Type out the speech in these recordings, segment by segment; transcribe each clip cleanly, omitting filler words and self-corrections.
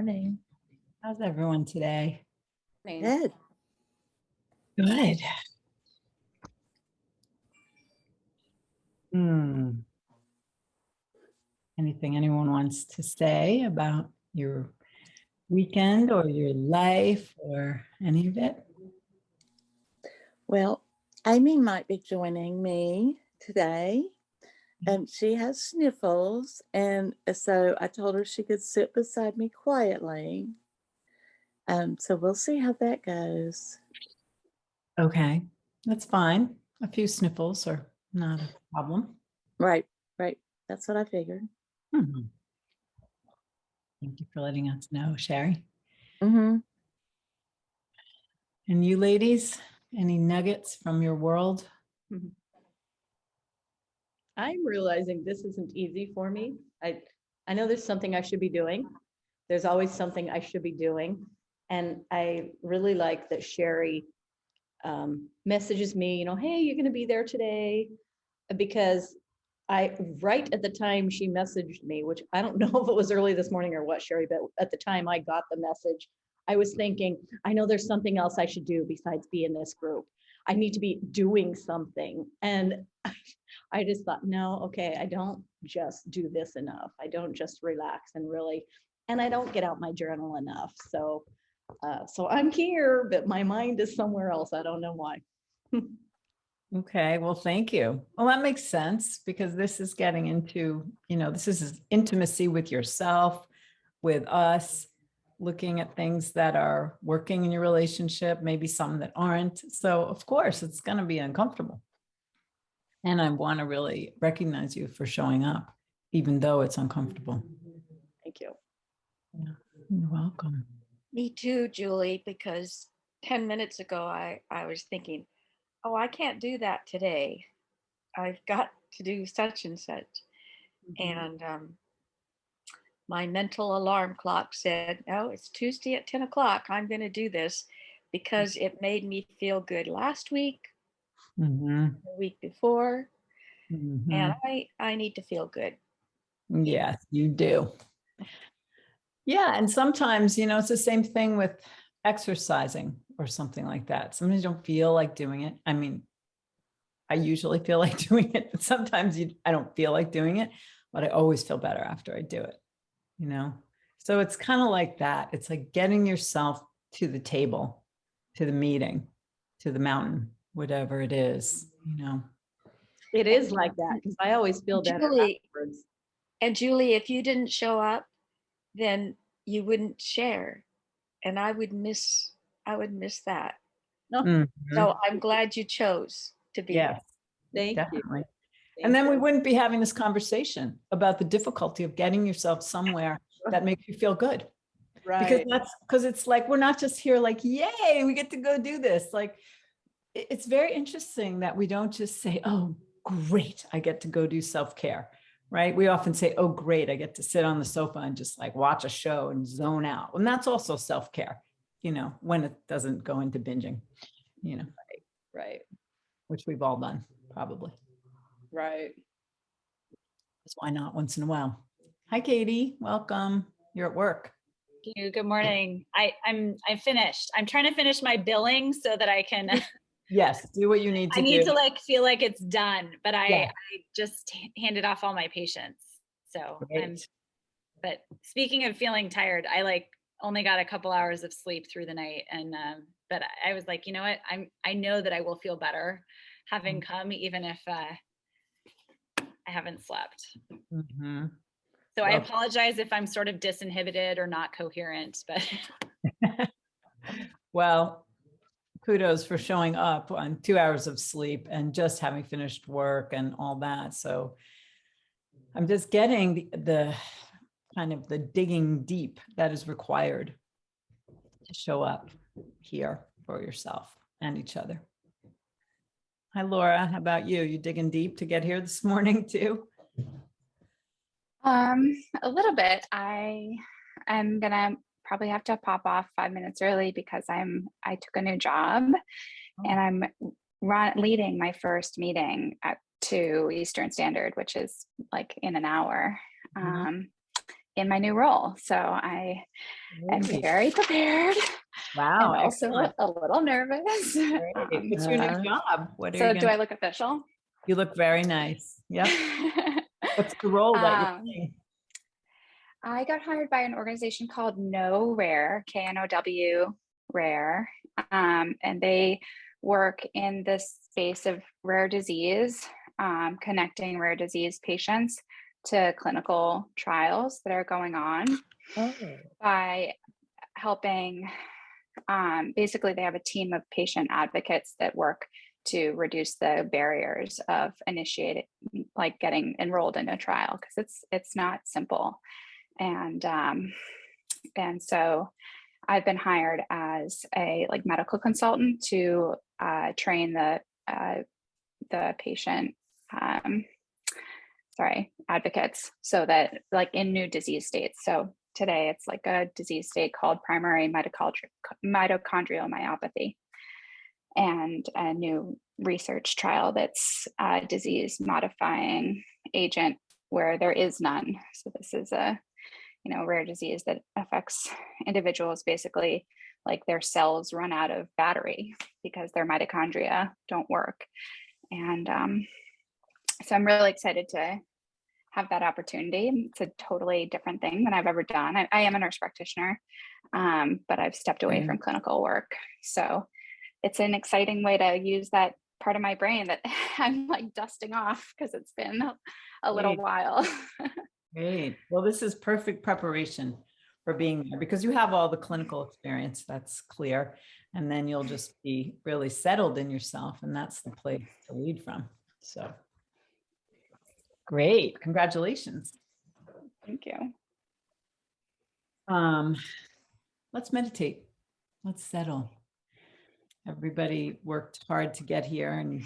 Morning. How's everyone today? Good. Good. Anything anyone wants to say about your weekend or your life or any of it? Well, Amy might be joining me today. She has sniffles, and so I told her she could sit beside me quietly. So we'll see how that goes. Okay, that's fine. A few sniffles are not a problem. Right. That's what I figured. Mhm. Thank you for letting us know, Sherry. Mm-hmm. And you ladies, any nuggets from your world? I'm realizing this isn't easy for me. I know there's something I should be doing. There's always something I should be doing. And I really like that Sherry messages me, hey, you're going to be there today. Because right at the time she messaged me, which I don't know if it was early this morning or what, Sherry, but at the time I got the message, I was thinking, I know there's something else I should do besides be in this group. I need to be doing something. And I just thought, no, okay, I don't just do this enough. I don't just relax and I don't get out my journal enough. So I'm here, but my mind is somewhere else. I don't know why. Okay, well, thank you. Well, that makes sense because this is getting into, this is intimacy with yourself, with us, looking at things that are working in your relationship, maybe some that aren't. So, of course, it's going to be uncomfortable. And I want to really recognize you for showing up, even though it's uncomfortable. Thank you. Yeah, you're welcome. Me too, Julie, because 10 minutes ago, I was thinking, oh, I can't do that today. I've got to do such and such. And my mental alarm clock said, no, it's Tuesday at 10 o'clock. I'm going to do this because it made me feel good last week, the week before. And I need to feel good. Yes, you do. Yeah. And sometimes, it's the same thing with exercising or something like that. Sometimes you don't feel like doing it. I mean, I usually feel like doing it, but sometimes I don't feel like doing it, but I always feel better after I do it, So it's kind of like that. It's like getting yourself to the table, to the meeting, to the mountain, whatever it is, It is like that because I always feel better afterwards. And Julie, if you didn't show up, then you wouldn't share, and I would miss that. So I'm glad you chose to be. Yes, thank definitely. you. And then we wouldn't be having this conversation about the difficulty of getting yourself somewhere that makes you feel good. Right. Because it's like, we're not just here like, yay, we get to go do this. Like, it's very interesting that we don't just say, oh, great, I get to go do self-care, right? We often say, oh, great, I get to sit on the sofa and just like watch a show and zone out. And that's also self-care, when it doesn't go into binging, Right. which we've all done probably. Right. So why not once in a while? Hi, Katie. Welcome. You're at work. Thank you. Good morning. I'm finished. I'm trying to finish my billing so that I can. Yes, do what you need to do. I need to feel like it's done, but I just handed off all my patients. So but speaking of feeling tired, I only got a couple hours of sleep through the night. And, but I was like, you know what? I know that I will feel better having come, even if I haven't slept. So I apologize if I'm sort of disinhibited or not coherent, but. Well, kudos for showing up on 2 hours of sleep and just having finished work and all that. So I'm just getting the kind of the digging deep that is required to show up here for yourself and each other. Hi, Laura. How about you? You digging deep to get here this morning too? A little bit. I'm gonna probably have to pop off 5 minutes early because I took a new job and I'm leading my first meeting at 2 Eastern Standard, which is like in an hour. in my new role. So I am Great. very prepared Wow, and also excellent. a little nervous. Great. What's your new Uh, job? What are So you do gonna, I look official? you look very nice. Yep. What's the role that you're Um, playing? I got hired by an organization called Know Rare, KNOW Rare, and they work in this space of rare disease, connecting rare disease patients to clinical trials that are going on oh, by helping. Basically, they have a team of patient advocates that work to reduce the barriers of initiating, like getting enrolled in a trial, because it's not simple. And so I've been hired as a like medical consultant to train the patient advocates, so that like in new disease states. So today it's like a disease state called primary mitochondrial myopathy, and a new research trial that's a disease modifying agent where there is none. So this is a rare disease that affects individuals basically like their cells run out of battery because their mitochondria don't work. And so I'm really excited to have that opportunity. It's a totally different thing than I've ever done. I am a nurse practitioner, but I've stepped away from clinical work. So it's an exciting way to use that part of my brain that I'm like dusting off because it's been a little while. Great. Well, this is perfect preparation for being there because you have all the clinical experience. That's clear. And then you'll just be really settled in yourself. And that's the place to lead from. So great. Congratulations. Thank you. Let's meditate. Let's settle. Everybody worked hard to get here and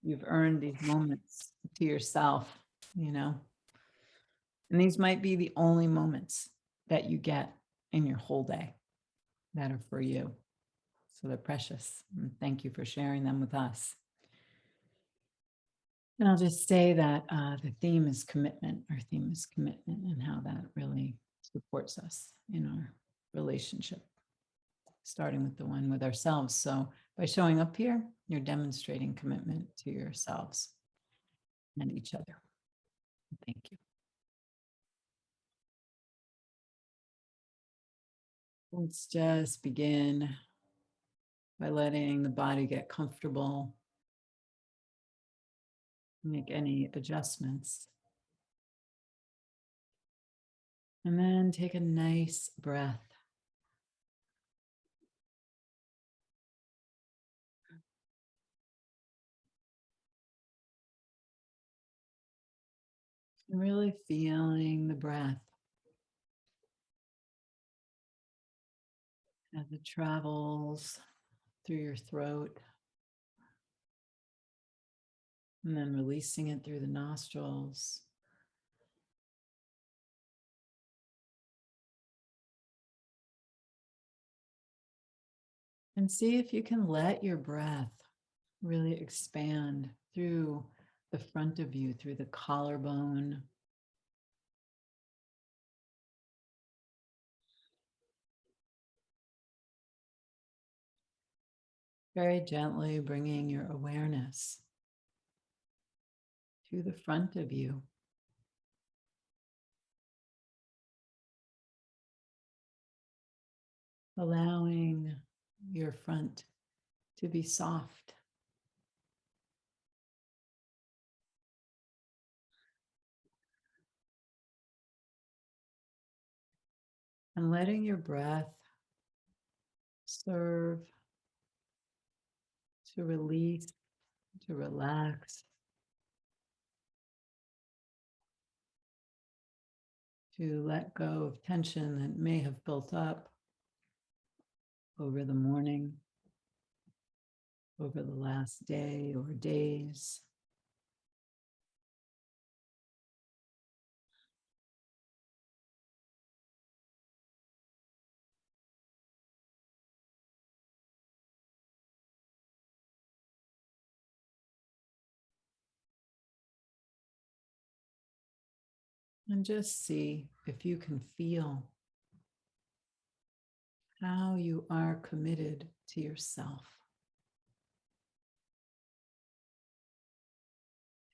you've earned these moments to yourself, and these might be the only moments that you get in your whole day that are for you. So they're precious. And thank you for sharing them with us. And I'll just say that the theme is commitment. Our theme is commitment and how that really supports us in our relationship, starting with the one with ourselves. So by showing up here, you're demonstrating commitment to yourselves and each other. Thank you. Let's just begin by letting the body get comfortable. Make any adjustments. And then take a nice breath. Really feeling the breath as it travels through your throat. And then releasing it through the nostrils. And see if you can let your breath really expand through the front of you, through the collarbone. Very gently bringing your awareness to the front of you. Allowing your front to be soft. And letting your breath serve to release, to relax, to let go of tension that may have built up over the morning, over the last day or days. And just see if you can feel how you are committed to yourself,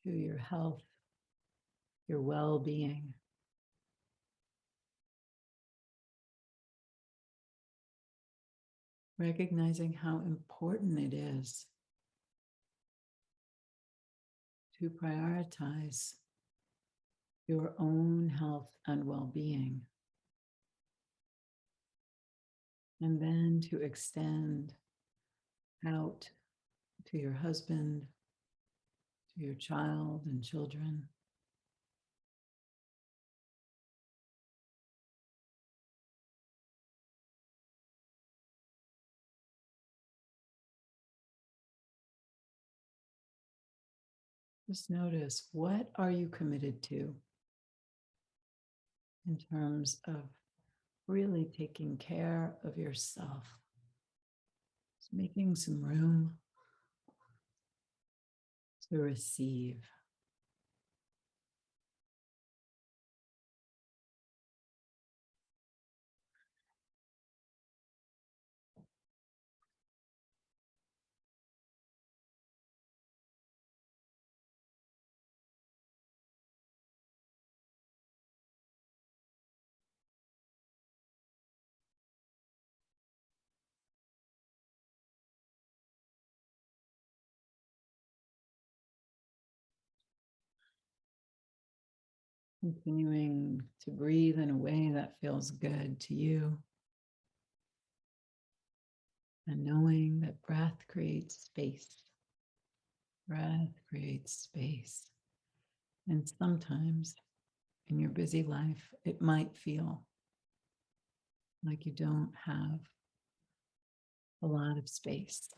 to your health, your well-being. Recognizing how important it is to prioritize your own health and well-being, and then to extend out to your husband, to your child and children. Just notice, what are you committed to in terms of really taking care of yourself? Just making some room to receive. Continuing to breathe in a way that feels good to you. And knowing that breath creates space. Breath creates space. And sometimes in your busy life, it might feel like you don't have a lot of space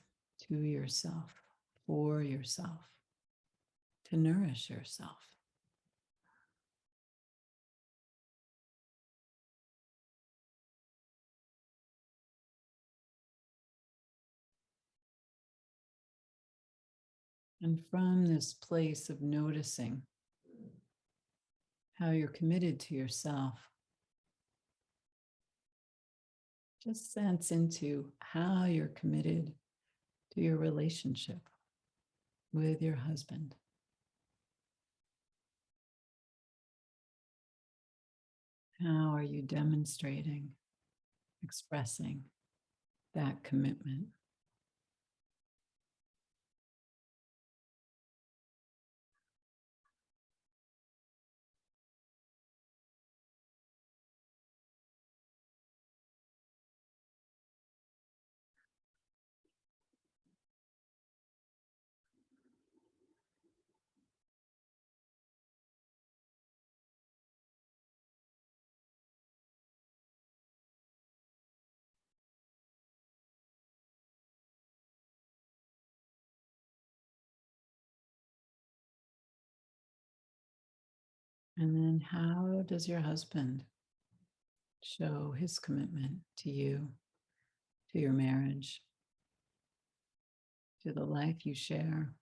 to yourself, for yourself, to nourish yourself. And from this place of noticing how you're committed to yourself, just sense into how you're committed to your relationship with your husband. How are you demonstrating, expressing that commitment? And then how does your husband show his commitment to you, to your marriage, to the life you share?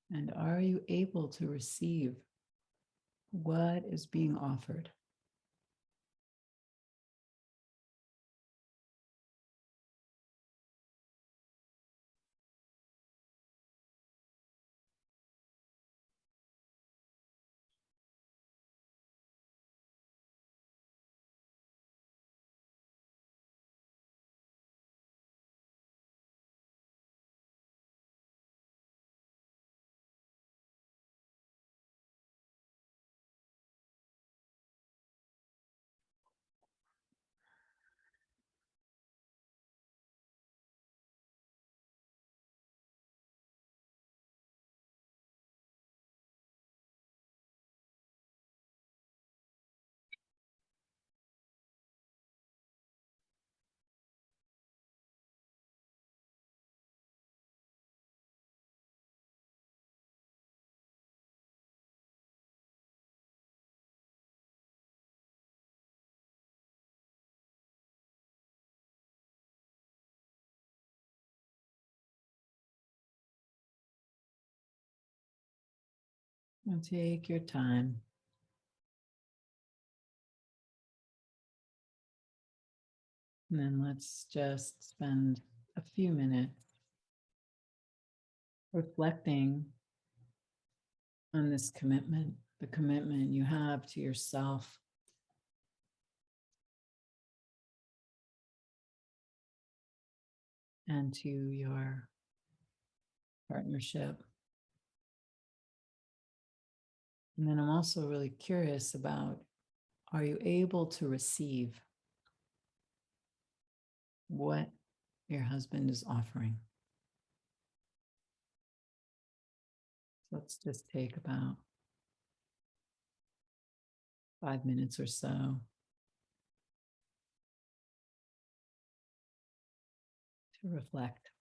And are you able to receive what is being offered? Now take your time. And then let's just spend a few minutes reflecting on this commitment, the commitment you have to yourself. And to your partnership. And then I'm also really curious about, are you able to receive what your husband is offering? Let's just take about 5 minutes or so to reflect.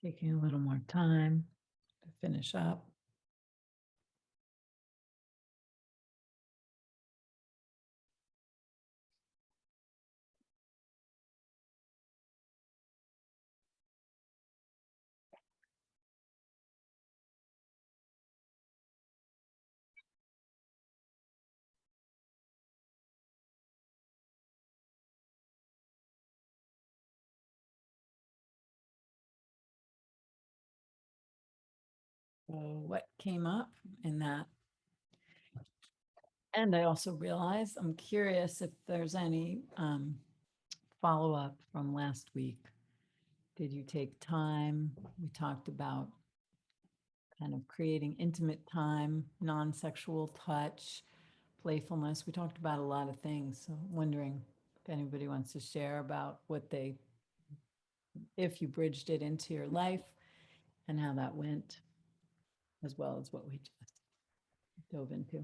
Taking a little more time to finish up. So what came up in that? And I also realized, I'm curious if there's any follow-up from last week. Did you take time? We talked about kind of creating intimate time, non-sexual touch, playfulness. We talked about a lot of things. So I'm wondering if anybody wants to share about what they, if you bridged it into your life and how that went, as well as what we just dove into.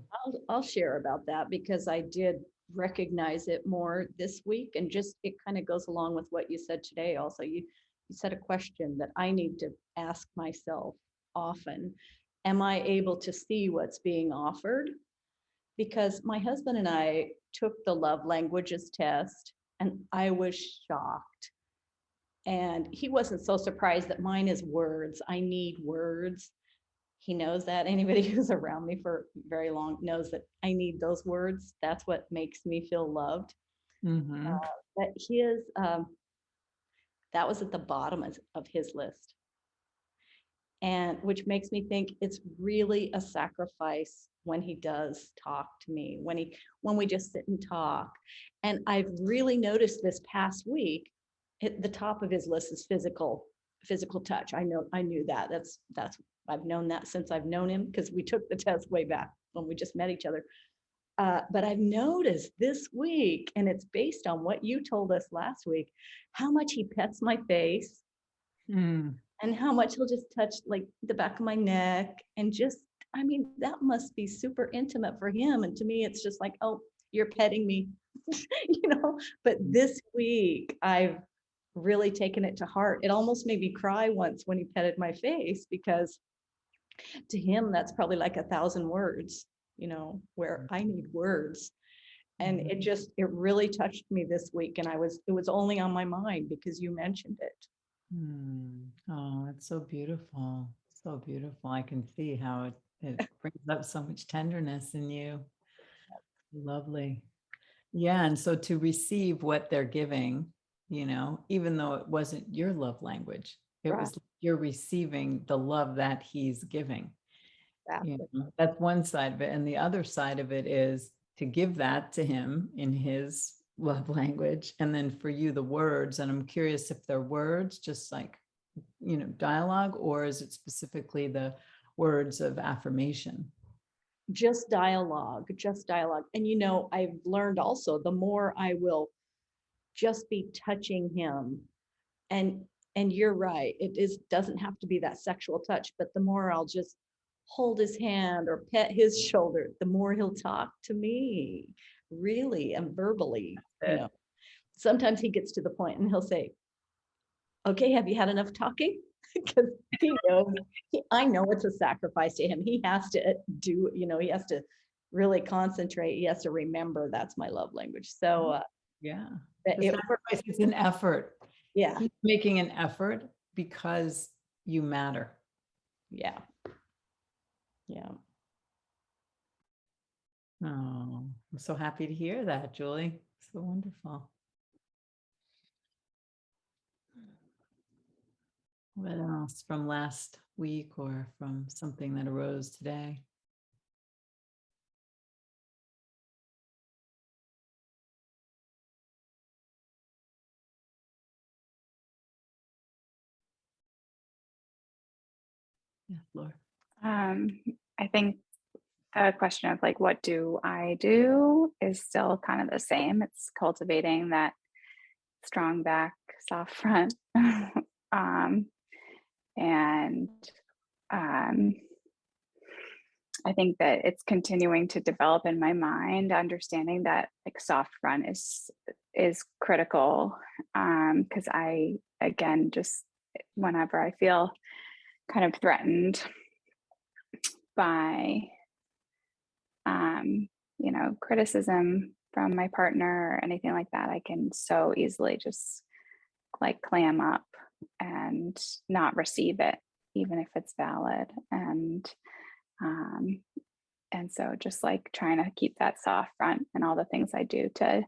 I'll share about that because I did recognize it more this week, and just it kind of goes along with what you said today. Also, you said a question that I need to ask myself often. Am I able to see what's being offered? Because my husband and I took the love languages test and I was shocked. And he wasn't so surprised that mine is words. I need words. He knows that. Anybody who's around me for very long knows that I need those words. That's what makes me feel loved. Mm-hmm. But his, that was at the bottom of his list. And which makes me think it's really a sacrifice when he does talk to me, when we just sit and talk. And I've really noticed this past week, at the top of his list is physical touch. I knew that. That's I've known that since I've known him, because we took the test way back when we just met each other. But I've noticed this week, and it's based on what you told us last week, how much he pets my face. Mm. And how much he'll just touch like the back of my neck, and just, I mean, that must be super intimate for him. And to me, it's just like, oh, you're petting me, But this week, I've really taken it to heart. It almost made me cry once when he petted my face, because to him, that's probably like 1,000 words, where I need words. And it really touched me this week. And it was only on my mind because you mentioned it. Oh, it's so beautiful. So beautiful. I can see how it brings up so much tenderness in you. Lovely. Yeah. And so to receive what they're giving, even though it wasn't your love language, it was you're receiving the love that he's giving. That's one side of it. And the other side of it is to give that to him in his love language, and then for you the words. And I'm curious if they're words just like dialogue, or is it specifically the words of affirmation? Just dialogue. And I've learned also, the more I will just be touching him, and you're right, doesn't have to be that sexual touch, but the more I'll just hold his hand or pet his shoulder, the more he'll talk to me, really, and verbally. Sometimes he gets to the point and he'll say, okay, have you had enough talking? Because he knows, I know it's a sacrifice to him. He has to he has to really concentrate. He has to remember that's my love language. So yeah, sacrifice is an effort. Yeah, he's making an effort because you matter. Yeah. Oh, I'm so happy to hear that, Julie. So wonderful. What else from last week or from something that arose today? Yeah, Laura. I think the question of like, what do I do is still kind of the same. It's cultivating that strong back, soft front. I think that it's continuing to develop in my mind, understanding that like soft front is critical. Because I, again, just whenever I feel kind of threatened by, you know, criticism from my partner or anything like that, I can so easily just like clam up and not receive it, even if it's valid. Um, and so just like trying to keep that soft front and all the things I do to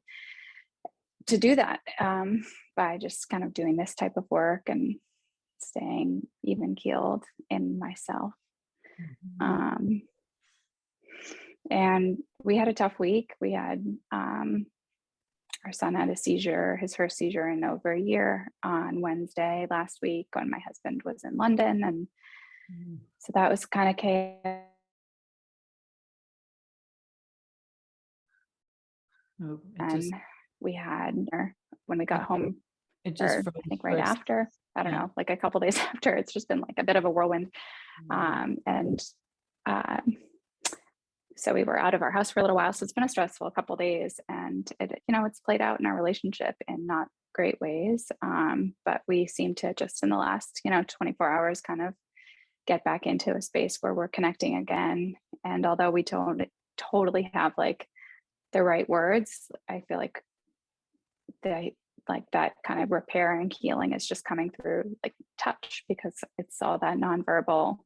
do that, by just kind of doing this type of work and staying even keeled in myself. And we had a tough week. We had, our son had a seizure, his first seizure in over a year, on Wednesday last week when my husband was in London. And so that was kind of chaotic. Oh, And we had, or when we got home, it just or froze I think for right a after, I don't yeah. know, like a couple days after, it's just been like a bit of a whirlwind. And so we were out of our house for a little while. So it's been a stressful couple days, and it, you know, it's played out in our relationship in not great ways. But we seem to just in the last, you know, 24 hours kind of get back into a space where we're connecting again. And although we don't totally have like the right words, I feel like that kind of repair and healing is just coming through like touch, because it's all that nonverbal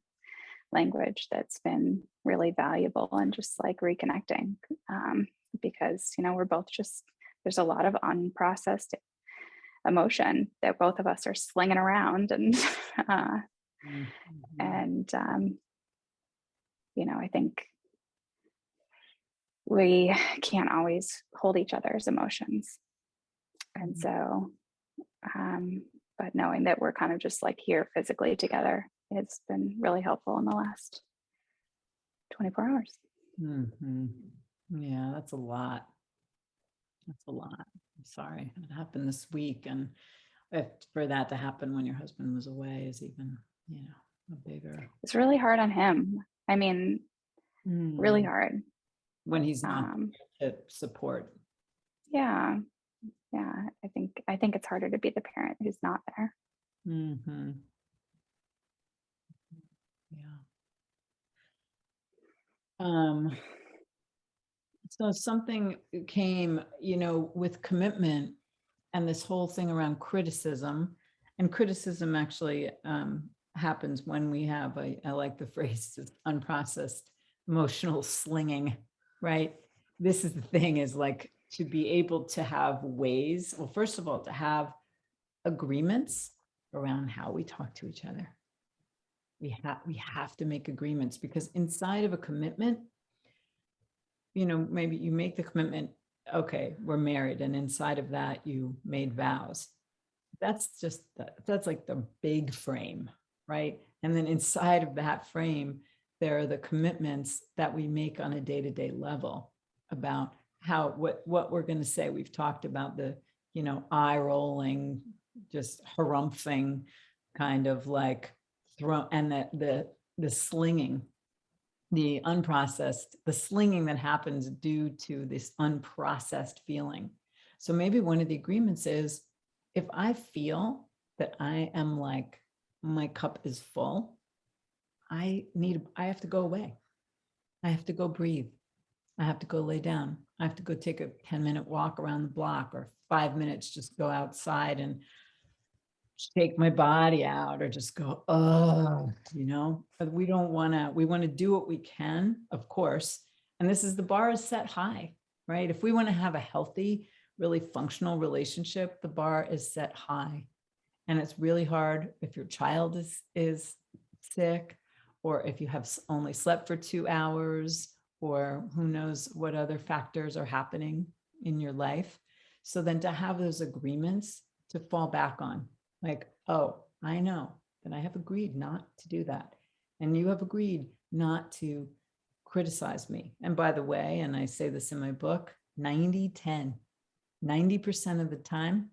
language that's been really valuable, and just like reconnecting, because, you know, we're both just, there's a lot of unprocessed emotion that both of us are slinging around. And and you know, I think we can't always hold each other's emotions. And so but knowing that we're kind of just like here physically together, it's been really helpful in the last 24 hours. Yeah, that's a lot. That's a lot. I'm sorry it happened this week, and if for that to happen when your husband was away is even, you know, a bigger. It's really hard on him. I mean, really hard when he's not to support. Yeah, I think it's harder to be the parent who's not there. Yeah. So something came, you know, with commitment and this whole thing around criticism, and criticism actually happens when we have I like the phrase, unprocessed emotional slinging, right? This is the thing, is like to be able to have ways, well, first of all, to have agreements around how we talk to each other. We have to make agreements, because inside of a commitment, you know, maybe you make the commitment, okay, we're married, and inside of that you made vows. That's just that's like the big frame, right? And then inside of that frame, there are the commitments that we make on a day-to-day level about how what we're going to say. We've talked about the, you know, eye rolling, just harumphing kind of like throw, and the slinging, the unprocessed, the slinging that happens due to this unprocessed feeling. So maybe one of the agreements is, if I feel that I am like, my cup is full, I have to go away. I have to go breathe. I have to go lay down. I have to go take a 10-minute walk around the block, or 5 minutes, just go outside and shake my body out, or just go, oh, you know, but we want to do what we can, of course. And this is, the bar is set high, right? If we want to have a healthy, really functional relationship, the bar is set high. And it's really hard if your child is sick, or if you have only slept for 2 hours, or who knows what other factors are happening in your life. So then to have those agreements to fall back on, like, oh, I know that I have agreed not to do that, and you have agreed not to criticize me. And by the way, and I say this in my book, 90-10, 90% of the time,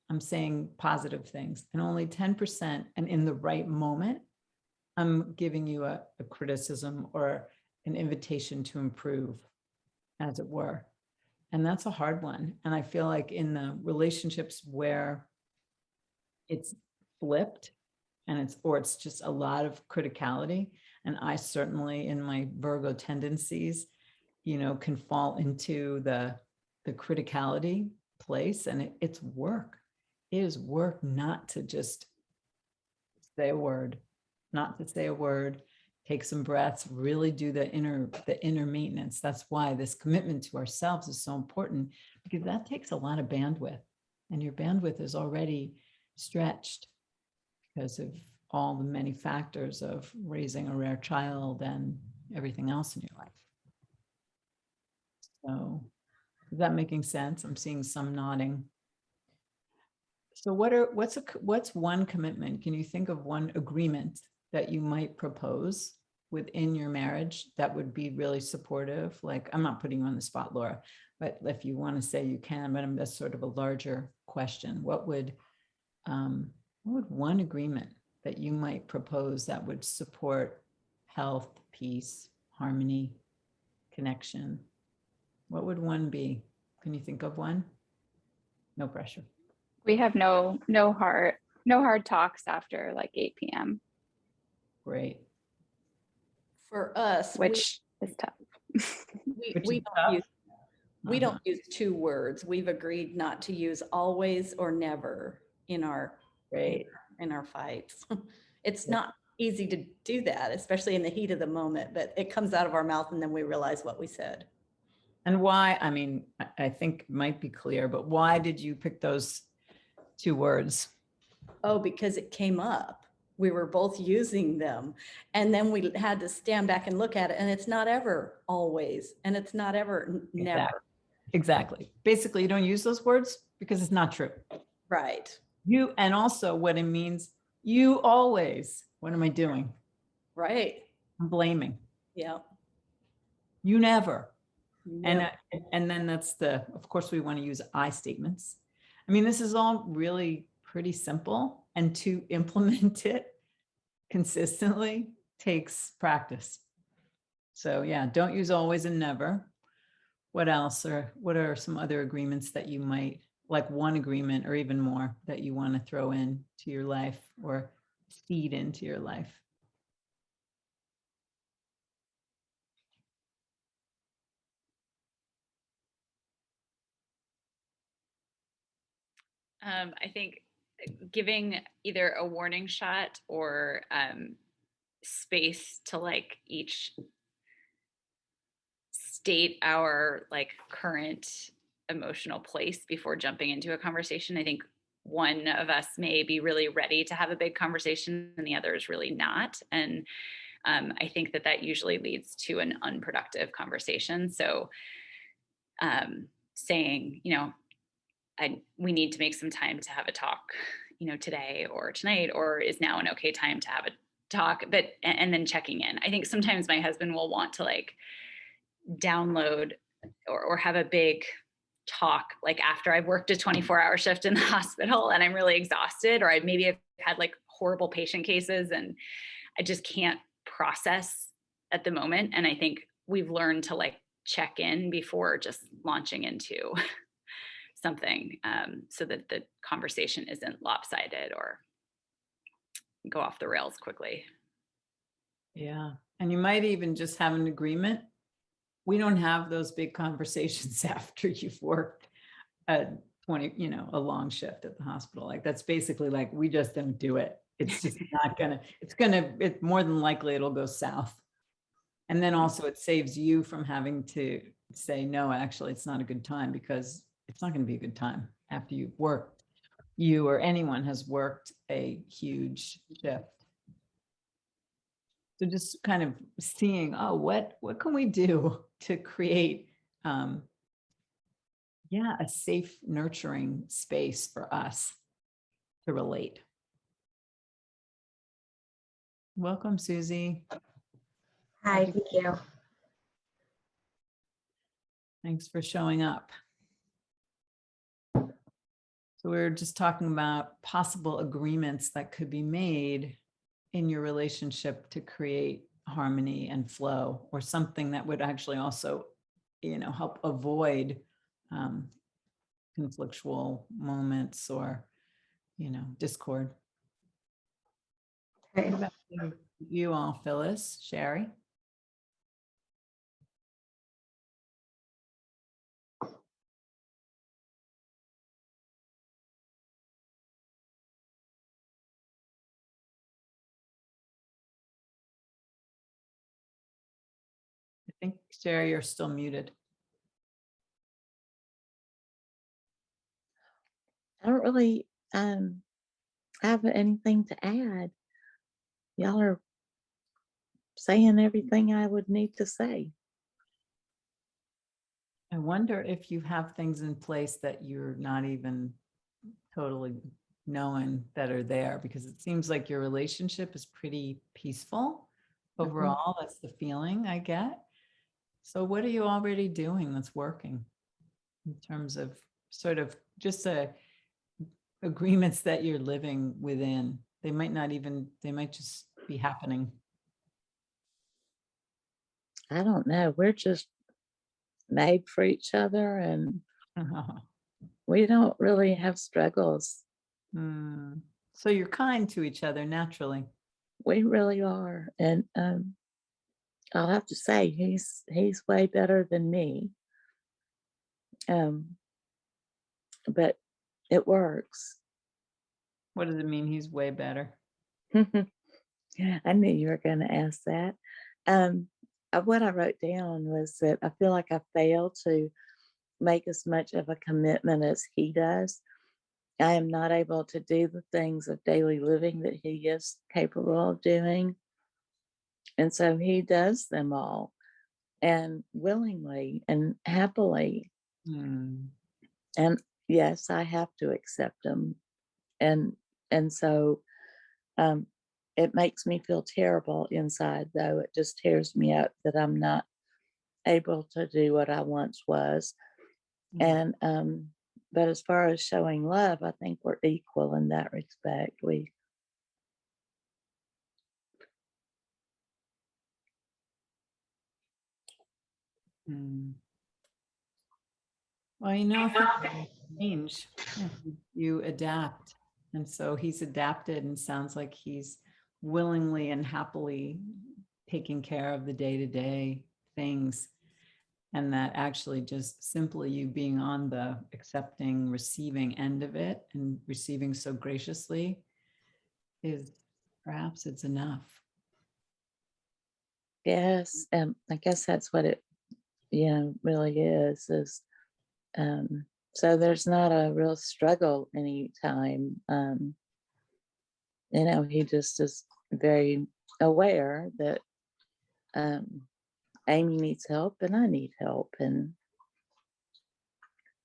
I'm saying positive things, and only 10%, and in the right moment, I'm giving you a criticism or an invitation to improve, as it were. And that's a hard one. And I feel like in the relationships where it's flipped, and it's just a lot of criticality. And I certainly, in my Virgo tendencies, can fall into the criticality place, and it's work. It is work not to just say a word, take some breaths, really do the inner maintenance. That's why this commitment to ourselves is so important, because that takes a lot of bandwidth, and your bandwidth is already stretched because of all the many factors of raising a rare child and everything else in your life. So is that making sense? I'm seeing some nodding. So what's one commitment? Can you think of one agreement that you might propose within your marriage that would be really supportive? Like, I'm not putting you on the spot, Laura, but if you want to say you can, but that's sort of a larger question. What would one agreement that you might propose that would support health, peace, harmony, connection? What would one be? Can you think of one? No pressure. We have no hard talks after like 8 p.m. Great. For us, which is tough. we don't use two words. We've agreed not to use always or never in our fights. It's not easy to do that, especially in the heat of the moment, but it comes out of our mouth and then we realize what we said. And why? I mean, I think it might be clear, but why did you pick those two words? Oh, because it came up. We were both using them. And then we had to stand back and look at it. And it's not ever always. And it's not ever never. Exactly. Basically, you don't use those words because it's not true. Right. And also what it means, you always, what am I doing? Right. I'm blaming. Yeah. You never. Yep. And then of course, we want to use I statements. I mean, this is all really pretty simple, and to implement it consistently takes practice. So yeah, don't use always and never. What else, or what are some other agreements that you might, like one agreement or even more, that you want to throw in to your life or feed into your life? I think giving either a warning shot or space to like each state our like current emotional place before jumping into a conversation. I think one of us may be really ready to have a big conversation and the other is really not. And I think that usually leads to an unproductive conversation. So saying, we need to make some time to have a talk, today or tonight, or is now an okay time to have a talk, and then checking in. I think sometimes my husband will want to like download or have a big talk like after I've worked a 24-hour shift in the hospital and I'm really exhausted, or maybe I've had like horrible patient cases and I just can't process at the moment. And I think we've learned to like check in before just launching into something, so that the conversation isn't lopsided or go off the rails quickly. Yeah. And you might even just have an agreement. We don't have those big conversations after you've worked a long shift at the hospital. Like that's basically like, we just didn't do it. It's just not it's more than likely it'll go south. And then also it saves you from having to say, no, actually it's not a good time, because it's not going to be a good time after you or anyone has worked a huge shift. So just kind of seeing, what can we do to create, a safe, nurturing space for us to relate. Welcome, Susie. Hi, thank you. Thanks for showing up. So we're just talking about possible agreements that could be made in your relationship to create harmony and flow, or something that would actually also, help avoid conflictual moments or, discord. What about you all, Phyllis, Sherry? I think, Sherry, you're still muted. I don't really have anything to add. Y'all are saying everything I would need to say. I wonder if you have things in place that you're not even totally knowing that are there, because it seems like your relationship is pretty peaceful overall. That's the feeling I get. So what are you already doing that's working in terms of sort of just agreements that you're living within? They might not even, they might just be happening. I don't know. We're just made for each other, and we don't really have struggles. So you're kind to each other naturally. We really are. And I'll have to say he's way better than me. But it works. What does it mean he's way better? I knew you were going to ask that. What I wrote down was that I feel like I fail to make as much of a commitment as he does. I am not able to do the things of daily living that he is capable of doing. And so he does them all, and willingly and happily. And yes, I have to accept them. And so it makes me feel terrible inside, though. It just tears me up that I'm not able to do what I once was. And but as far as showing love, I think we're equal in that respect. Well, you know, if you change, you adapt. And so he's adapted, and sounds like he's willingly and happily taking care of the day-to-day things. And that actually just simply you being on the accepting, receiving end of it and receiving so graciously is perhaps it's enough. Yes, I guess that's what it, really is. So there's not a real struggle anytime. He just is very aware that Amy needs help and I need help, and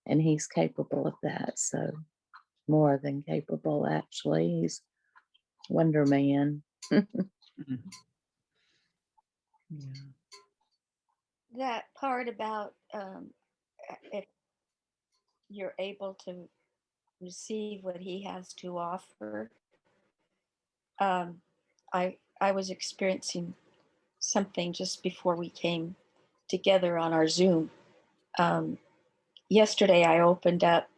he's capable of that. So more than capable, actually. He's Wonder Man. Yeah. That part about if you're able to receive what he has to offer, I was experiencing something just before we came together on our Zoom. Yesterday, I opened up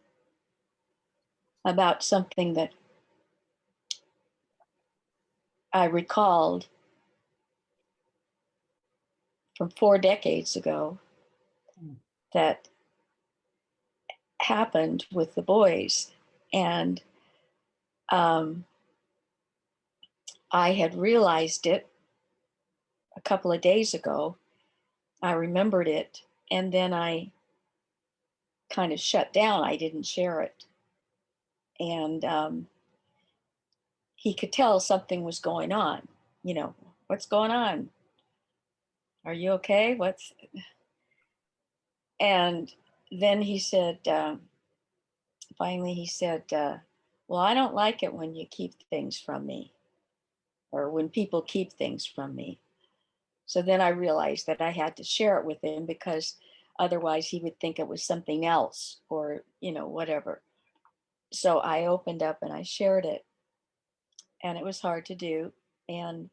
about something that I recalled from 4 decades ago that happened with the boys. And I had realized it a couple of days ago. I remembered it, and then I kind of shut down. I didn't share it. And he could tell something was going on. What's going on? Are you okay? And then he said, finally, he said, well, I don't like it when you keep things from me, or when people keep things from me. So then I realized that I had to share it with him, because otherwise he would think it was something else, or, whatever. So I opened up and I shared it, and it was hard to do. And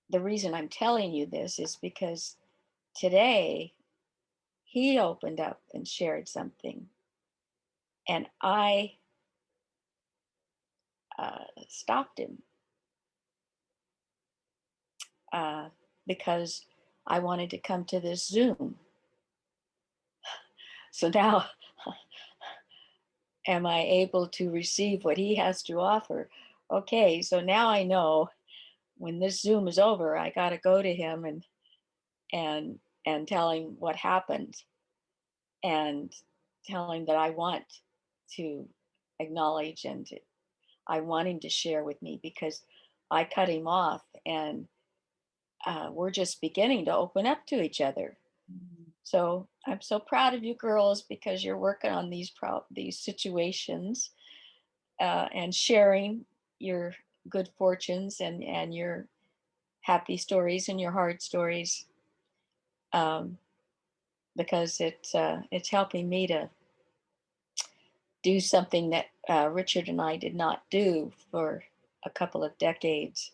the reason I'm telling you this is because today he opened up and shared something, and I stopped him because I wanted to come to this Zoom. So now, am I able to receive what he has to offer? Okay, so now I know when this Zoom is over, I got to go to him and tell him what happened, and tell him that I want to acknowledge and I want him to share with me, because I cut him off, and we're just beginning to open up to each other. So I'm so proud of you girls, because you're working on these situations and sharing your good fortunes and your happy stories and your hard stories, because it's helping me to do something that Richard and I did not do for a couple of decades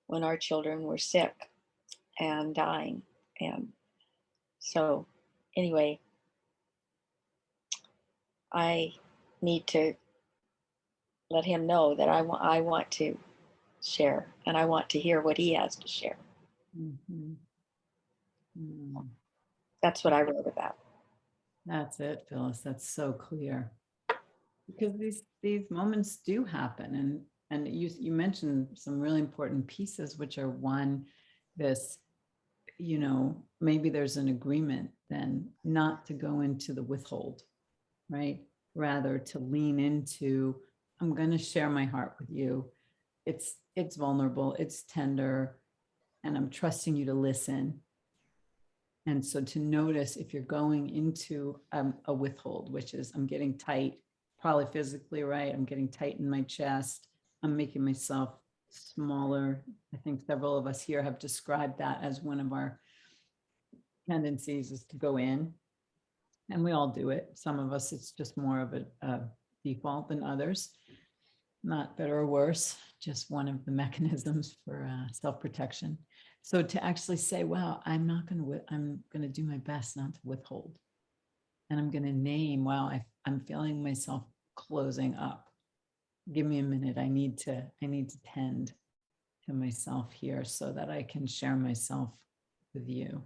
when our children were sick and dying. And so anyway, I need to let him know that I want to share, and I want to hear what he has to share. Mhm. Mm. That's what I wrote about. That's it, Phyllis. That's so clear. Because these moments do happen, and you mentioned some really important pieces, which are one, this, maybe there's an agreement then not to go into the withhold, right? Rather to lean into, I'm going to share my heart with you. It's vulnerable, it's tender, and I'm trusting you to listen. And so to notice if you're going into a withhold, which is I'm getting tight, probably physically, right? I'm getting tight in my chest. I'm making myself smaller. I think several of us here have described that as one of our tendencies, is to go in. And we all do it. Some of us, it's just more of a default than others. Not better or worse, just one of the mechanisms for self-protection. So to actually say, wow, I'm going to do my best not to withhold. And I'm going to name, wow, I'm feeling myself closing up. Give me a minute. I need to tend to myself here so that I can share myself with you.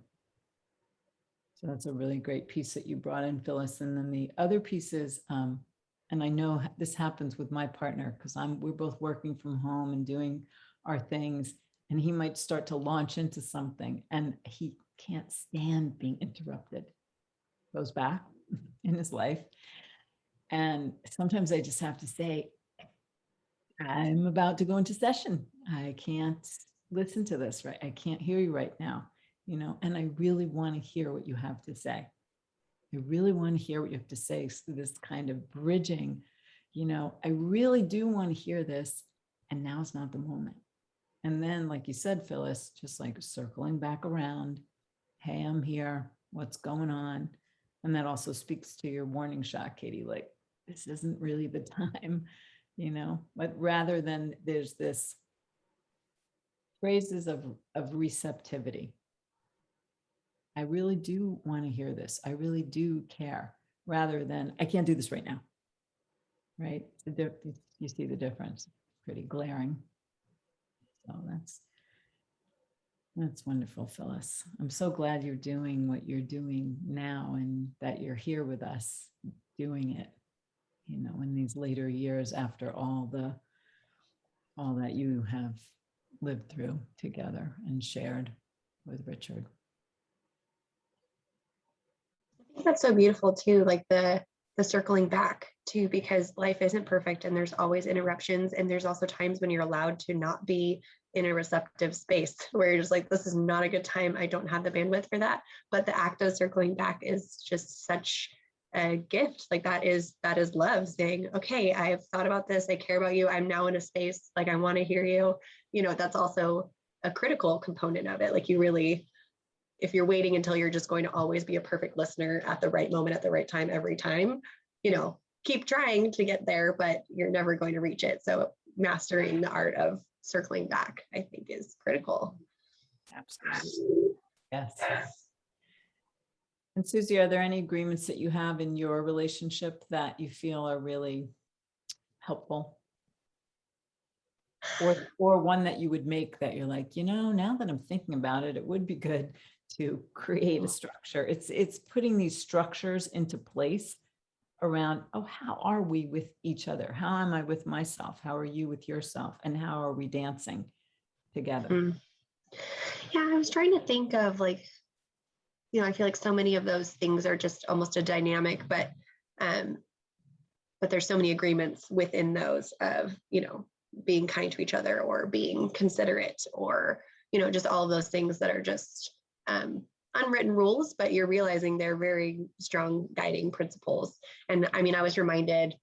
So that's a really great piece that you brought in, Phyllis. And then the other piece is, and I know this happens with my partner, because we're both working from home and doing our things, and he might start to launch into something and he can't stand being interrupted. Goes back in his life. And sometimes I just have to say, I'm about to go into session. I can't listen to this, right? I can't hear you right now, and I really want to hear what you have to say. I really want to hear what you have to say. So this kind of bridging, I really do want to hear this, and now is not the moment. And then, like you said, Phyllis, just like circling back around, hey, I'm here. What's going on? And that also speaks to your warning shot, Katie, like, this isn't really the time, but rather than there's this phrases of receptivity. I really do want to hear this. I really do care, rather than I can't do this right now. Right? You see the difference. Pretty glaring. So that's wonderful, Phyllis. I'm so glad you're doing what you're doing now, and that you're here with us doing it, in these later years after all that you have lived through together and shared with Richard. I think that's so beautiful too, like the circling back too, because life isn't perfect and there's always interruptions, and there's also times when you're allowed to not be in a receptive space where you're just like, this is not a good time, I don't have the bandwidth for that. But the act of circling back is just such a gift. Like that is love, saying, okay, I've thought about this, I care about you, I'm now in a space, like I want to hear you. That's also a critical component of it. Like you really, if you're waiting until you're just going to always be a perfect listener at the right moment, at the right time, every time, keep trying to get there, but you're never going to reach it. So mastering the art of circling back, I think, is critical. Absolutely. Yes. And Susie, are there any agreements that you have in your relationship that you feel are really helpful? Or one that you would make that you're like, now that I'm thinking about it, it would be good to create a structure. It's putting these structures into place around, oh, how are we with each other? How am I with myself? How are you with yourself? And how are we dancing together? Mm. Yeah, I was trying to think of like, I feel like so many of those things are just almost a dynamic, but there's so many agreements within those of, being kind to each other or being considerate or, just all of those things that are just unwritten rules, but you're realizing they're very strong guiding principles. And I mean, I was reminded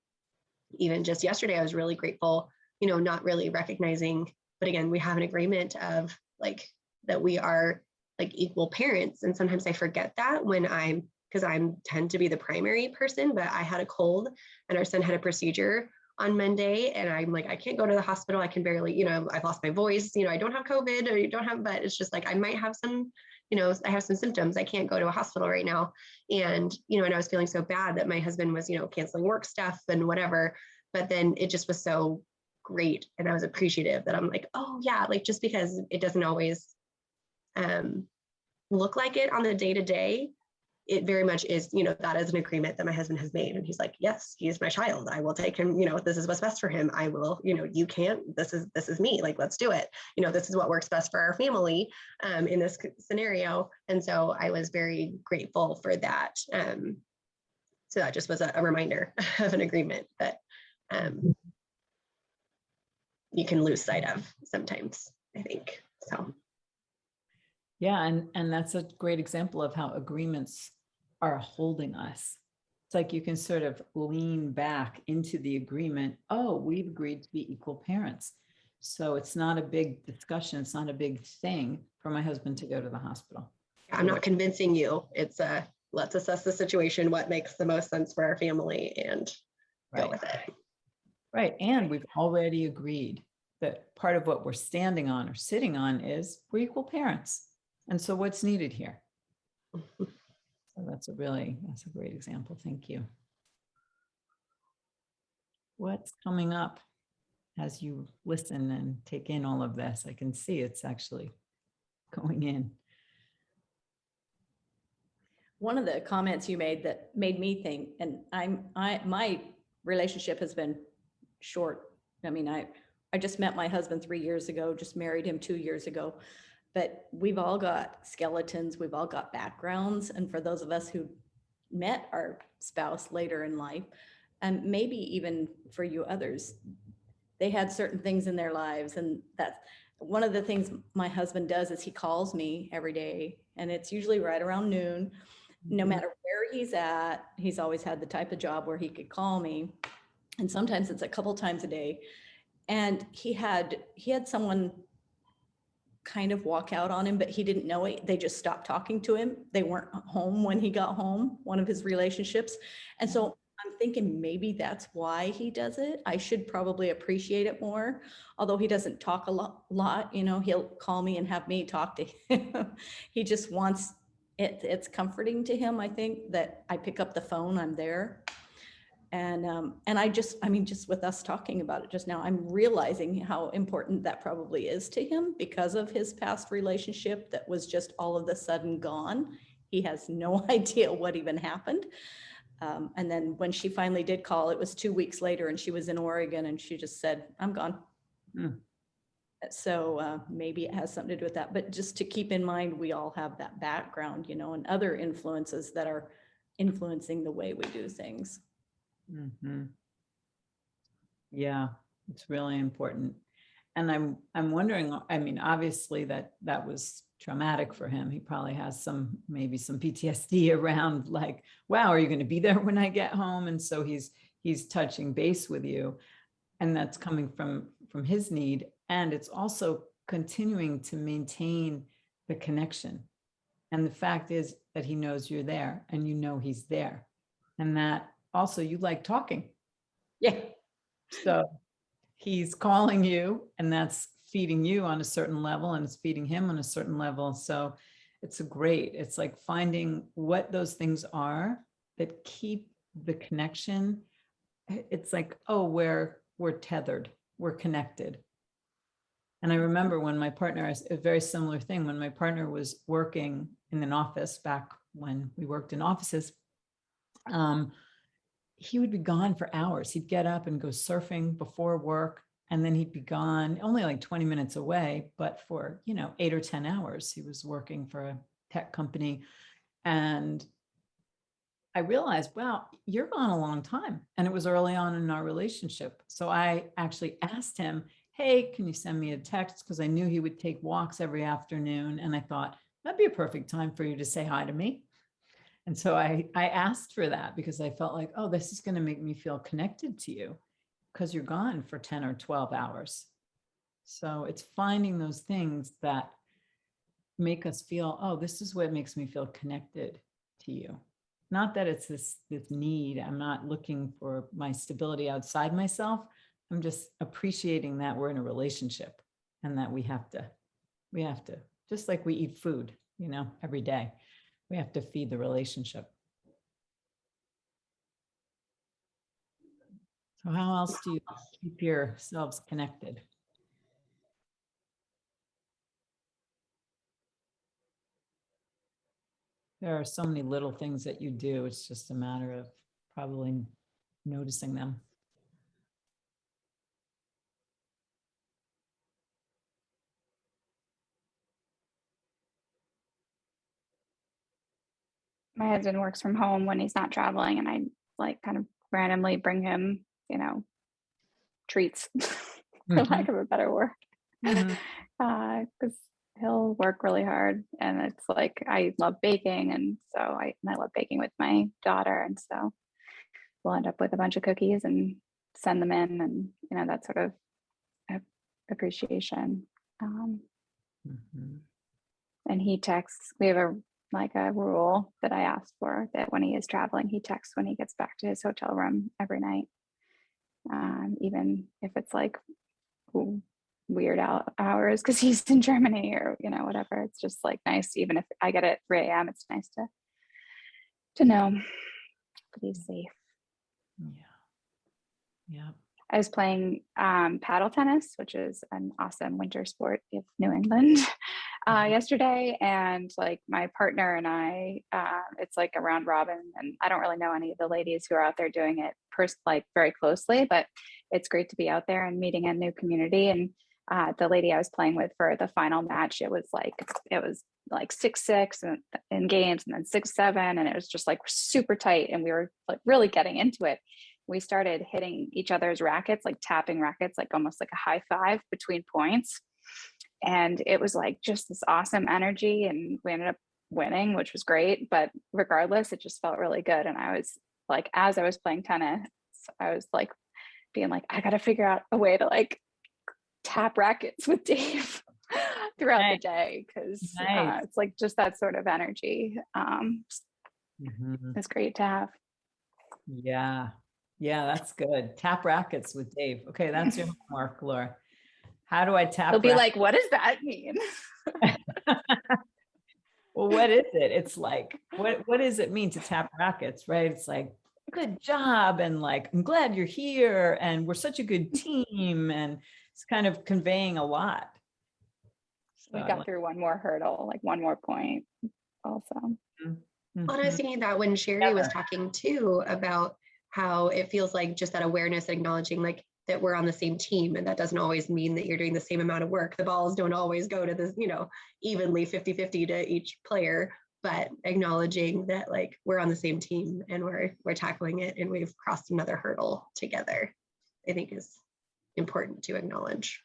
even just yesterday, I was really grateful, not really recognizing, but again, we have an agreement of like that we are like equal parents. And sometimes I forget that because I tend to be the primary person, but I had a cold and our son had a procedure on Monday and I'm like, I can't go to the hospital. I can barely, I've lost my voice, I don't have COVID or you don't have, but it's just like, I might have some, I have some symptoms. I can't go to a hospital right now. And, and I was feeling so bad that my husband was, canceling work stuff and whatever, but then it just was so great. And I was appreciative that I'm like, oh yeah, like just because it doesn't always look like it on the day to day, it very much is, that is an agreement that my husband has made. And he's like, yes, he's my child. I will take him, this is what's best for him. I will, you can't, this is me, like, let's do it. This is what works best for our family in this scenario. And so I was very grateful for that. So that just was a reminder of an agreement that you can lose sight of sometimes, I think. So. Yeah, and that's a great example of how agreements are holding us. It's like you can sort of lean back into the agreement. Oh, we've agreed to be equal parents. So it's not a big discussion. It's not a big thing for my husband to go to the hospital. I'm not convincing you. It's let's assess the situation, what makes the most sense for our family and go with it. Right. And we've already agreed that part of what we're standing on or sitting on is we're equal parents. And so what's needed here? So that's a great example. Thank you. What's coming up as you listen and take in all of this? I can see it's actually going in. One of the comments you made that made me think, and my relationship has been short. I mean, I just met my husband 3 years ago, just married him 2 years ago, but we've all got skeletons, we've all got backgrounds. And for those of us who met our spouse later in life, and maybe even for you others, they had certain things in their lives. And that's one of the things my husband does is he calls me every day, and it's usually right around noon. No matter where he's at, he's always had the type of job where he could call me. And sometimes it's a couple times a day. And he had someone kind of walk out on him, but he didn't know it. They just stopped talking to him. They weren't home when he got home, one of his relationships. And so I'm thinking maybe that's why he does it. I should probably appreciate it more. Although he doesn't talk a lot, he'll call me and have me talk to him. He just wants it. It's comforting to him, I think, that I pick up the phone, I'm there. And just with us talking about it just now, I'm realizing how important that probably is to him because of his past relationship that was just all of a sudden gone. He has no idea what even happened. And then when she finally did call, it was 2 weeks later and she was in Oregon and she just said, I'm gone. So maybe it has something to do with that, but just to keep in mind, we all have that background, and other influences that are influencing the way we do things. Mm-hmm. Yeah, it's really important. And I'm wondering, I mean, obviously that was traumatic for him. He probably has maybe some PTSD around like, wow, are you going to be there when I get home? And so he's touching base with you, and that's coming from his need. And it's also continuing to maintain the connection. And the fact is that he knows you're there and he's there. And that also you like talking. Yeah. So he's calling you, and that's feeding you on a certain level, and it's feeding him on a certain level. So it's like finding what those things are that keep the connection. It's like, oh, we're tethered, we're connected. And I remember when my partner, a very similar thing, when my partner was working in an office back when we worked in offices, he would be gone for hours. He'd get up and go surfing before work, and then he'd be gone only like 20 minutes away, but for, 8 or 10 hours, he was working for a tech company. And I realized, wow, you're gone a long time. And it was early on in our relationship. So I actually asked him, hey, can you send me a text? Because I knew he would take walks every afternoon. And I thought, that'd be a perfect time for you to say hi to me. And so I asked for that because I felt like, oh, this is going to make me feel connected to you because you're gone for 10 or 12 hours. So it's finding those things that make us feel, oh, this is what makes me feel connected to you. Not that it's this need. I'm not looking for my stability outside myself. I'm just appreciating that we're in a relationship and that we have to, just like we eat food, every day, we have to feed the relationship. So how else do you keep yourselves connected? There are so many little things that you do. It's just a matter of probably noticing them. My husband works from home when he's not traveling, and I like kind of randomly bring him, treats, for lack of a better word. Because he'll work really hard, and it's like I love baking, and so I love baking with my daughter, and so we'll end up with a bunch of cookies and send them in, and that sort of appreciation. And he texts. We have a rule that I asked for, that when he is traveling, he texts when he gets back to his hotel room every night, even if it's like weird hours because he's in Germany or whatever. It's just like nice, even if I get it at 3 a.m. It's nice to know that he's safe. Yeah. I was playing paddle tennis, which is an awesome winter sport of New England, yesterday. And like my partner and I, it's like a round robin, and I don't really know any of the ladies who are out there doing it very closely, but it's great to be out there and meeting a new community. And the lady I was playing with for the final match, it was like 6-6 in games, and then 6-7, and it was just like super tight, and we were like really getting into it. We started hitting each other's rackets, like tapping rackets, like almost like a high five between points. And it was like just this awesome energy, and we ended up winning, which was great. But regardless, it just felt really good. And I was like, as I was playing tennis, I was like being like, I got to figure out a way to like tap rackets with Dave throughout the day, because it's like just that sort of energy. It's great to have. Yeah, that's good. Tap rackets with Dave. Okay, that's your homework, Laura. How do I tap? He'll be like, what does that mean? Well, what is it? It's like, what does it mean to tap rackets, right? It's like, good job. And like, I'm glad you're here. And we're such a good team. And it's kind of conveying a lot. We got through one more hurdle, like one more point also. Well, I was thinking that when Sherry was talking too about how it feels like just that awareness, acknowledging like that we're on the same team, and that doesn't always mean that you're doing the same amount of work. The balls don't always go to this, evenly 50-50 to each player, but acknowledging that like we're on the same team and we're tackling it and we've crossed another hurdle together, I think is important to acknowledge.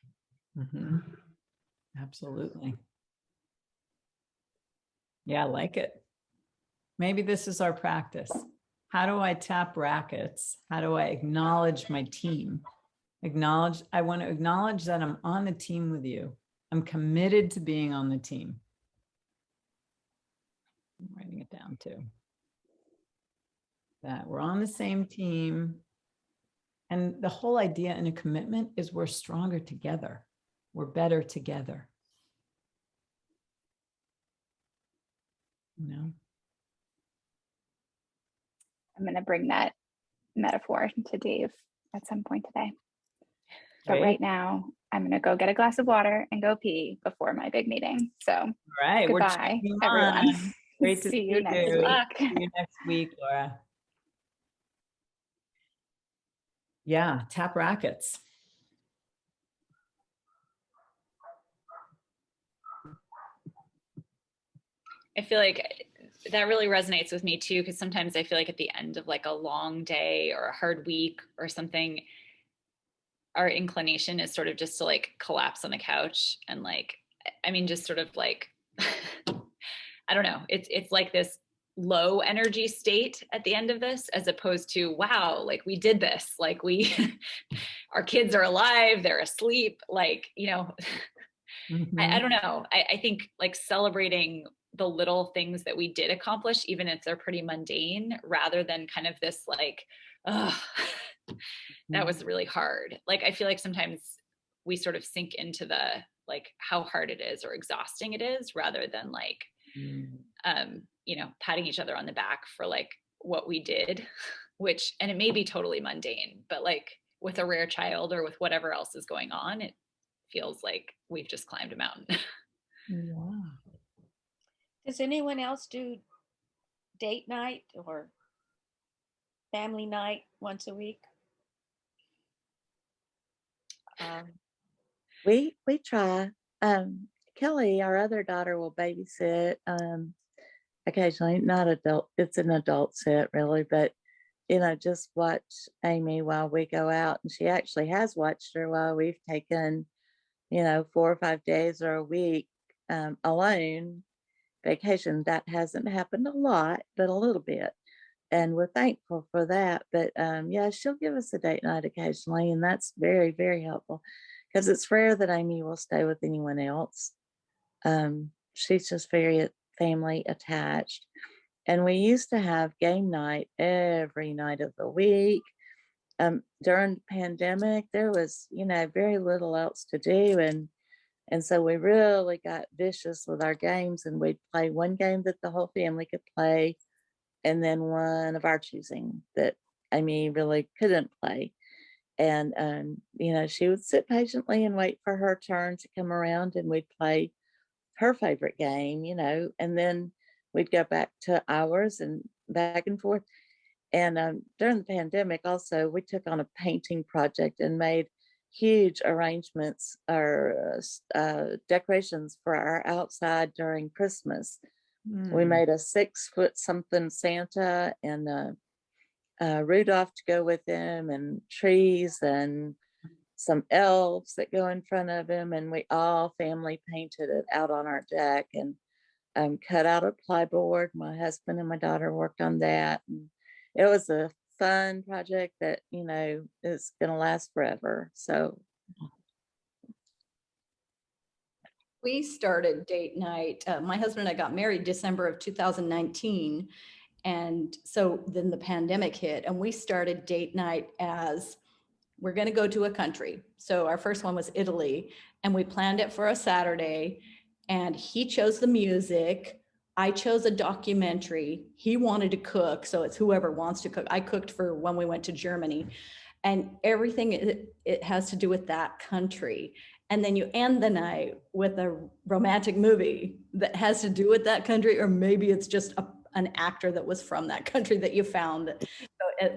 Absolutely. Yeah, I like it. Maybe this is our practice. How do I tap rackets? How do I acknowledge my team? I want to acknowledge that I'm on the team with you. I'm committed to being on the team. I'm writing it down too. That we're on the same team. And the whole idea in a commitment is we're stronger together. We're better together. I'm going to bring that metaphor to Dave at some point today. But right now, I'm going to go get a glass of water and go pee before my big meeting. So All right. We're goodbye, cheering you everyone. on. Great to See see you next you. week. luck. See you next week, Laura. Yeah, tap rackets. I feel like that really resonates with me too, because sometimes I feel like at the end of like a long day or a hard week or something, our inclination is sort of just to like collapse on the couch and like, I mean, just sort of like, I don't know, it's like this low energy state at the end of this, as opposed to, wow, like we did this, like we, our kids are alive, they're asleep, like, you know, I don't know. I think like celebrating the little things that we did accomplish, even if they're pretty mundane, rather than kind of this like, oh, that was really hard. Like, I feel like sometimes we sort of sink into the like how hard it is or exhausting it is, rather than like, you know, patting each other on the back for like what we did, which, and it may be totally mundane, but like with a rare child or with whatever else is going on, it feels like we've just climbed a mountain. Wow. Does anyone else do date night or family night once a week? We try. Kelly, our other daughter, will babysit occasionally. Not adult. It's an adult sit really, but just watch Amy while we go out. And she actually has watched her while we've taken 4 or 5 days or a week alone vacation. That hasn't happened a lot, but a little bit. And we're thankful for that. But yeah, she'll give us a date night occasionally. And that's very, very helpful because it's rare that Amy will stay with anyone else. She's just very family attached. And we used to have game night every night of the week. During the pandemic, there was, very little else to do. And so we really got vicious with our games, and we'd play one game that the whole family could play, and then one of our choosing that Amy really couldn't play. And, she would sit patiently and wait for her turn to come around, and we'd play her favorite game, and then we'd go back to ours and back and forth. And during the pandemic, also, we took on a painting project and made huge arrangements or decorations for our outside during Christmas. We made a 6-foot something Santa and Rudolph to go with him, and trees and some elves that go in front of him. And we all family painted it out on our deck and cut out a plyboard. My husband and my daughter worked on that. And it was a fun project that, is going to last forever. So We started date night. My husband and I got married December of 2019. And so then the pandemic hit, and we started date night as we're going to go to a country. So our first one was Italy, and we planned it for a Saturday, and he chose the music. I chose a documentary. He wanted to cook. So it's whoever wants to cook. I cooked for when we went to Germany, and everything it has to do with that country. And then you end the night with a romantic movie that has to do with that country, or maybe it's just an actor that was from that country that you found.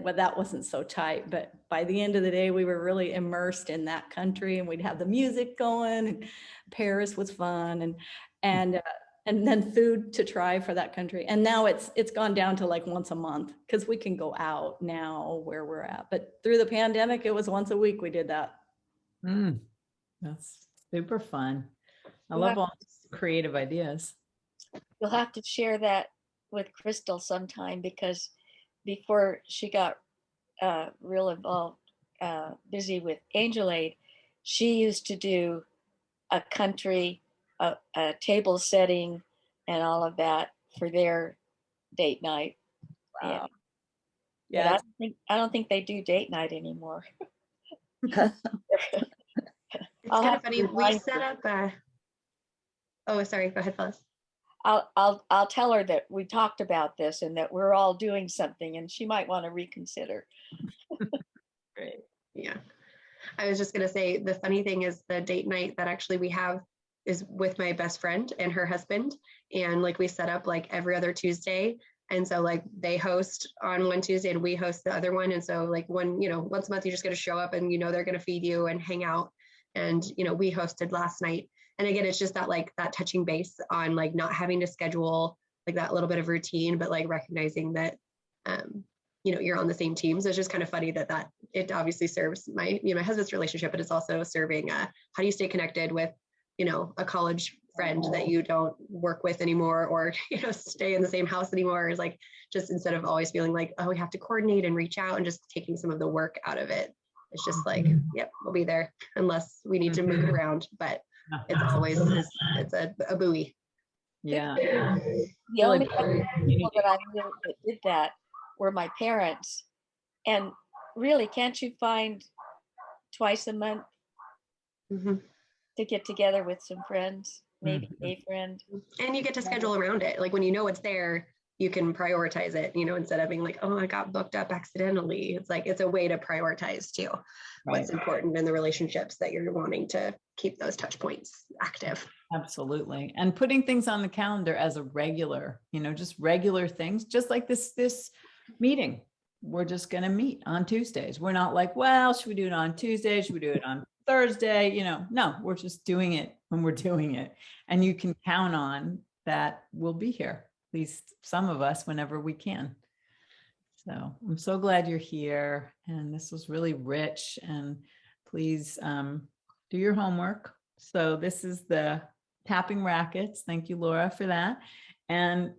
Well, that wasn't so tight, but by the end of the day, we were really immersed in that country, and we'd have the music going, and Paris was fun, and then food to try for that country. And now it's gone down to like once a month because we can go out now where we're at. But through the pandemic, it was once a week we did that. That's super fun. I We'll love have- all these creative ideas. You'll have to share that with Crystal sometime, because before she got real involved, busy with Angel Aid, she used to do a country, a table setting and all of that for their date night. Wow. Yeah. Yeah. I don't think they do date night anymore. It's I'll kind have of to funny. We remind set her. up oh, sorry, go ahead, Phyllis. I'll tell her that we talked about this and that we're all doing something, and she might want to reconsider. Great. Yeah. I was just going to say, the funny thing is the date night that actually we have is with my best friend and her husband. And like we set up like every other Tuesday. And so like they host on one Tuesday and we host the other one. And so like once a month, you're just going to show up and, they're going to feed you and hang out. And, we hosted last night. And again, it's just that like that touching base on like not having to schedule like that little bit of routine, but like recognizing that, you're on the same team. So it's just kind of funny that it obviously serves my husband's relationship, but it's also serving how do you stay connected with, a college friend that you don't work with anymore, or, stay in the same house anymore, is like, just instead of always feeling like, oh, we have to coordinate and reach out, and just taking some of the work out of it. It's just like, yep, we'll be there unless we need to move it around, but it's always, it's a buoy. Yeah. The only other people that I knew that did that were my parents. And really, can't you find twice a month Mhm. to get together with some friends, maybe a friend? And you get to schedule around it. Like when it's there, you can prioritize it, instead of being like, oh, I got booked up accidentally. It's like, it's a way to prioritize too, what's important in the relationships that you're wanting to keep those touch points active. Absolutely. And putting things on the calendar as a regular, just regular things, just like this meeting. We're just going to meet on Tuesdays. We're not like, well, should we do it on Tuesday? Should we do it on Thursday? No, we're just doing it when we're doing it. And you can count on that we'll be here, at least some of us, whenever we can. So I'm so glad you're here. And this was really rich. And please do your homework. So this is the tapping rackets. Thank you, Laura, for that. And,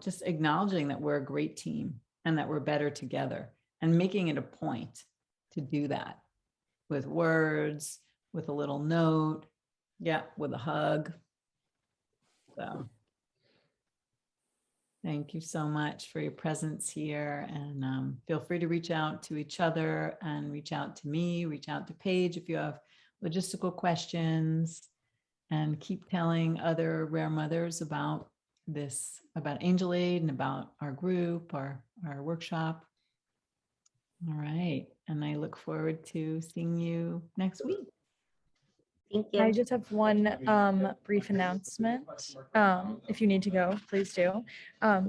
just acknowledging that we're a great team and that we're better together, and making it a point to do that with words, with a little note, with a hug. So thank you so much for your presence here, and feel free to reach out to each other and reach out to me, reach out to Paige if you have logistical questions, and keep telling other rare mothers about this, about Angel Aid and about our group, our workshop. All right. And I look forward to seeing you next week. Thank you. I just have one brief announcement. If you need to go, please do.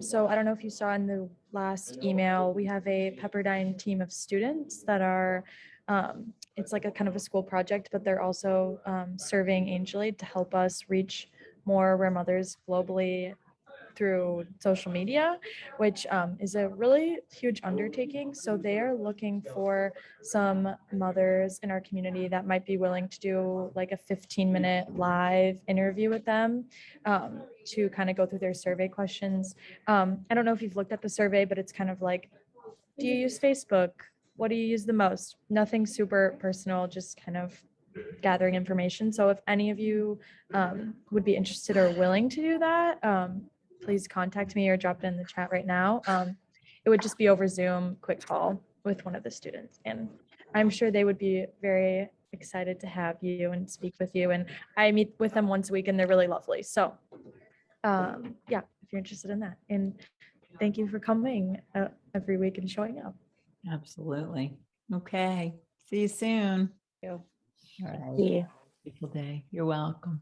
So I don't know if you saw in the last email, we have a Pepperdine team of students that are, it's like a kind of a school project, but they're also serving Angel Aid to help us reach more rare mothers globally through social media, which is a really huge undertaking. So they are looking for some mothers in our community that might be willing to do like a 15-minute live interview with them to kind of go through their survey questions. I don't know if you've looked at the survey, but it's kind of like, do you use Facebook? What do you use the most? Nothing super personal, just kind of gathering information. So if any of you would be interested or willing to do that, please contact me or drop it in the chat right now. It would just be over Zoom, quick call with one of the students. And I'm sure they would be very excited to have you and speak with you. And I meet with them once a week and they're really lovely. So if you're interested in that. And thank you for coming every week and showing up. Absolutely. Okay. See you soon. Thank you. All right. Yeah. Beautiful day. You're welcome.